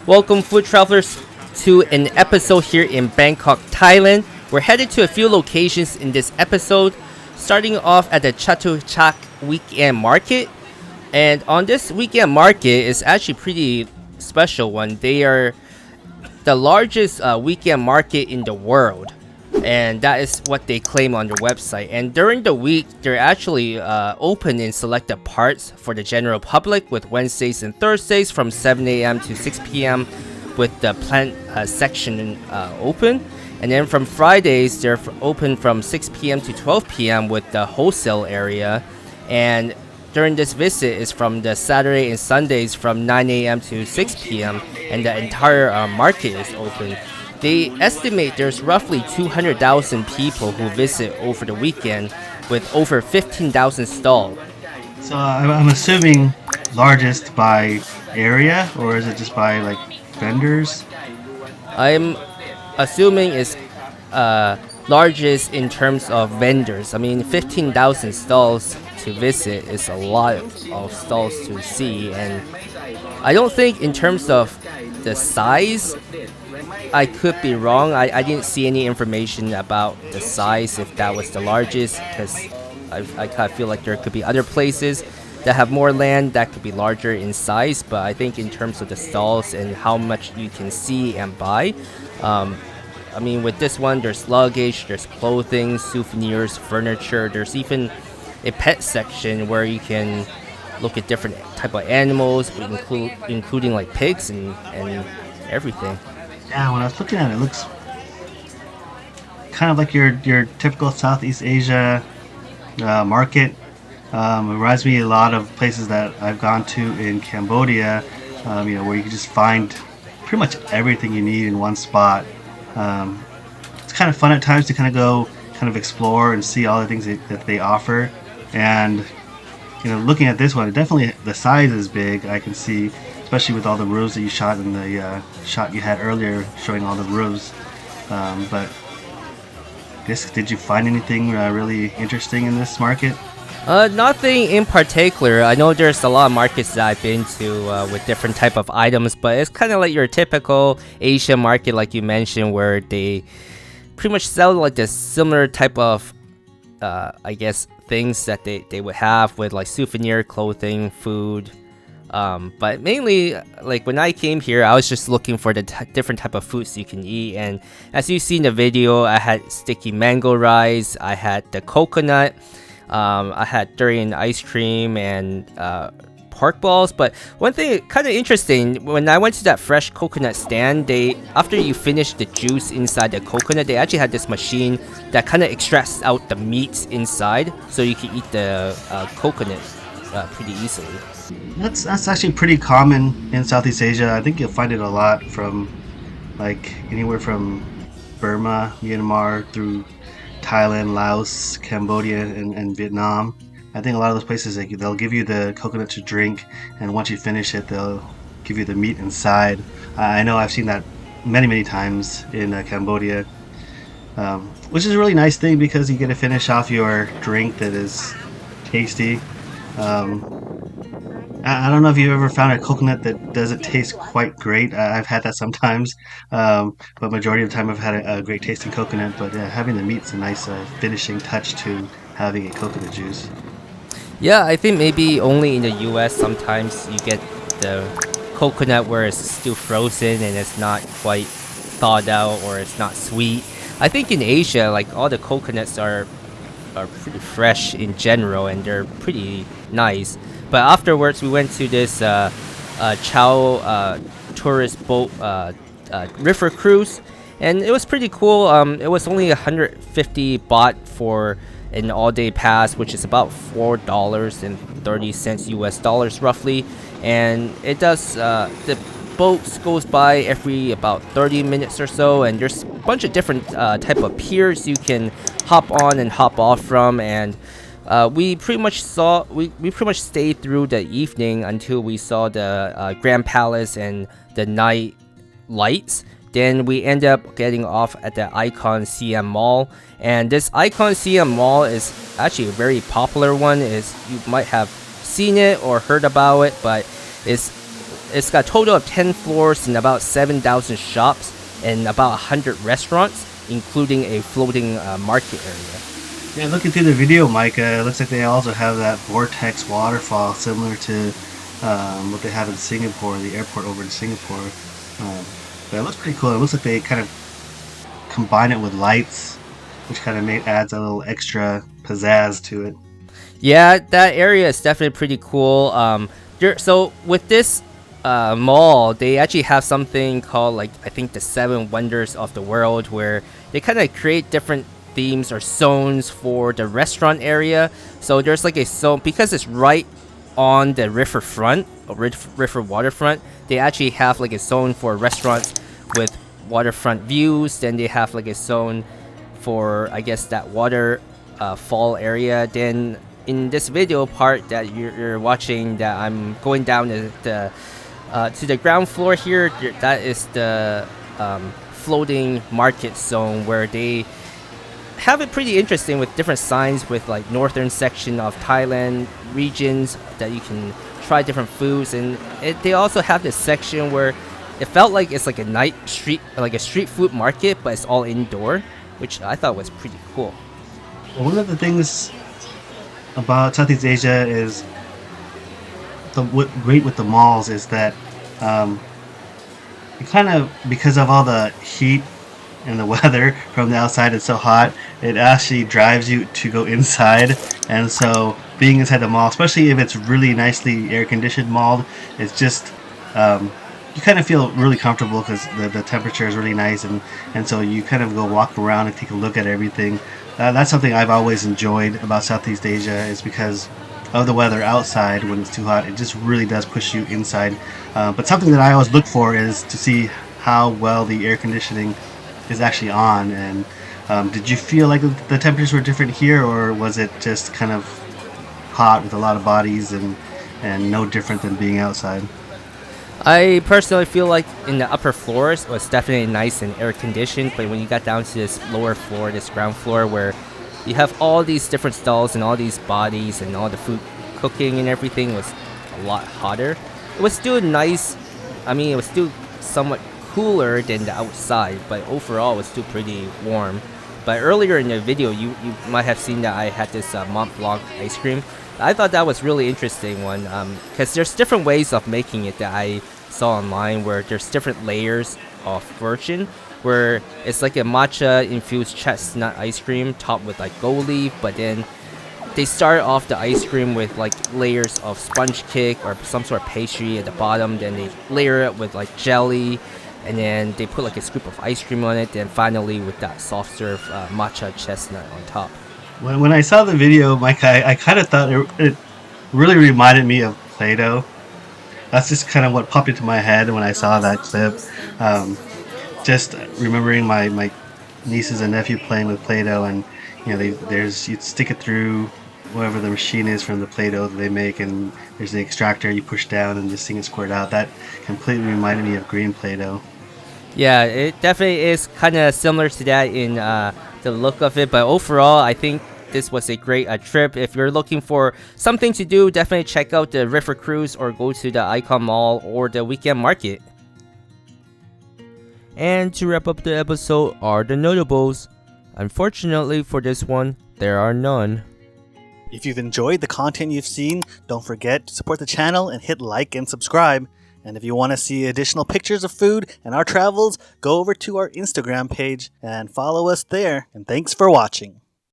Welcome, food travelers, to an episode here in Bangkok, Thailand. We're headed to a few locations in this episode, starting off at the Chatuchak Weekend Market. And on this weekend market, it's actually pretty special one. They are the largest weekend market in the world, and that is what they claim on their website. And during the week, they're actually open in selected parts for the general public, with Wednesdays and Thursdays from 7 a.m. to 6 p.m. with the plant section open. And then from Fridays, they're open from 6 p.m. to 12 p.m. with the wholesale area. And during this visit is from the Saturday and Sundays from 9 a.m. to 6 p.m. and the entire market is open. They estimate there's roughly 200,000 people who visit over the weekend, with over 15,000 stalls. So I'm assuming largest by area, or is it just by like vendors? I'm assuming it's largest in terms of vendors. I mean, 15,000 stalls to visit is a lot of stalls to see, and I don't think in terms of the size, I could be wrong. I didn't see any information about the size, if that was the largest, because I kind of feel like there could be other places that have more land that could be larger in size. But I think in terms of the stalls and how much you can see and buy, I mean, with this one, there's luggage, there's clothing, souvenirs, furniture. There's even a pet section where you can look at different type of animals, including like pigs and everything. Yeah, when I was looking at it, it looks kind of like your typical Southeast Asia market. It reminds me a lot of places that I've gone to in Cambodia, where you can just find pretty much everything you need in one spot. It's kind of fun at times to kind of go, kind of explore and see all the things that they offer. And looking at this one, definitely the size is big. I can see, especially with all the roofs that you shot in the shot you had earlier, showing all the roofs. But I guess, did you find anything really interesting in this market? Nothing in particular. I know there's a lot of markets that I've been to with different type of items, but it's kind of like your typical Asian market, like you mentioned, where they pretty much sell like the similar type of, I guess, things that they would have with like souvenir, clothing, food. But mainly, like when I came here, I was just looking for the different type of foods you can eat. And as you see in the video, I had sticky mango rice, I had the coconut, I had durian ice cream and pork balls. But one thing kind of interesting, when I went to that fresh coconut stand, after you finish the juice inside the coconut, they actually had this machine that kind of extracts out the meat inside, so you can eat the coconut pretty easily. That's actually pretty common in Southeast Asia. I think you'll find it a lot from like anywhere from Burma, Myanmar, through Thailand, Laos, Cambodia, and Vietnam. I think a lot of those places, they'll give you the coconut to drink, and once you finish it, they'll give you the meat inside. I know I've seen that many times in Cambodia, which is a really nice thing because you get to finish off your drink that is tasty. I don't know if you've ever found a coconut that doesn't taste quite great. I've had that sometimes, but majority of the time I've had a great tasting coconut. But having the meat's a nice finishing touch to having a coconut juice. Yeah, I think maybe only in the US sometimes you get the coconut where it's still frozen and it's not quite thawed out, or it's not sweet. I think in Asia, like, all the coconuts are pretty fresh in general, and they're pretty nice. But afterwards, we went to this Chao tourist boat river cruise, and it was pretty cool. It was only 150 baht for an all-day pass, which is about $4.30 US dollars roughly. And it does the boat goes by every about 30 minutes or so, and there's a bunch of different type of piers you can hop on and hop off from. And we pretty much stayed through the evening until we saw the Grand Palace and the night lights. Then we end up getting off at the Icon Siam Mall, and this Icon Siam Mall is actually a very popular one. You might have seen it or heard about it, but it's It's got a total of 10 floors and about 7,000 shops and about 100 restaurants, including a floating market area. Yeah, looking through the video, Mike, it looks like they also have that vortex waterfall similar to what they have in Singapore, the airport over in Singapore. But it looks pretty cool. It looks like they kind of combine it with lights, which kind of adds a little extra pizzazz to it. Yeah, that area is definitely pretty cool. So with this mall, they actually have something called, like, I think the 7 Wonders of the World, where they kind of create different themes or zones for the restaurant area. So there's like a zone, because it's right on the riverfront, or river waterfront, they actually have like a zone for restaurants with waterfront views. Then they have like a zone for, I guess, that water fall area. Then in this video part that you're watching, that I'm going down to the ground floor here, that is the floating market zone, where they have it pretty interesting with different signs with like northern section of Thailand regions that you can try different foods. And they also have this section where it felt like it's like a night street, like a street food market, but it's all indoor, which I thought was pretty cool. Well, one of the things about Southeast Asia is what's great with the malls is that it kind of, because of all the heat and the weather from the outside, it's so hot, it actually drives you to go inside. And so being inside the mall, especially if it's really nicely air conditioned mall, it's just you kind of feel really comfortable because the temperature is really nice, and so you kind of go walk around and take a look at everything. That's something I've always enjoyed about Southeast Asia, is because of the weather outside. When it's too hot, it just really does push you inside. But something that I always look for is to see how well the air conditioning is actually on. And did you feel like the temperatures were different here, or was it just kind of hot with a lot of bodies and no different than being outside? I personally feel like in the upper floors it was definitely nice and air conditioned, but when you got down to this lower floor, this ground floor, where you have all these different stalls and all these bodies and all the food cooking and everything, was a lot hotter. It was still nice. I mean, it was still somewhat cooler than the outside, but overall it was still pretty warm. But earlier in the video, you might have seen that I had this Mont Blanc ice cream. I thought that was really interesting one, because there's different ways of making it that I saw online, where there's different layers of version, where it's like a matcha infused chestnut ice cream topped with like gold leaf, but then they start off the ice cream with like layers of sponge cake or some sort of pastry at the bottom, then they layer it with like jelly, and then they put like a scoop of ice cream on it, then finally with that soft serve matcha chestnut on top. When I saw the video, Mike, I kind of thought it really reminded me of Play-Doh. That's just kind of what popped into my head when I saw that clip. Just remembering my nieces and nephew playing with Play-Doh, and you know, you stick it through whatever the machine is from the Play-Doh that they make, and there's the extractor you push down and this thing is squirt out. That completely reminded me of green Play-Doh. Yeah, it definitely is kind of similar to that in the look of it, but overall I think this was a great trip. If you're looking for something to do, definitely check out the river cruise or go to the Icon Mall or the weekend market. And to wrap up the episode are the notables. Unfortunately for this one, there are none. If you've enjoyed the content you've seen, don't forget to support the channel and hit like and subscribe. And if you want to see additional pictures of food and our travels, go over to our Instagram page and follow us there. And thanks for watching.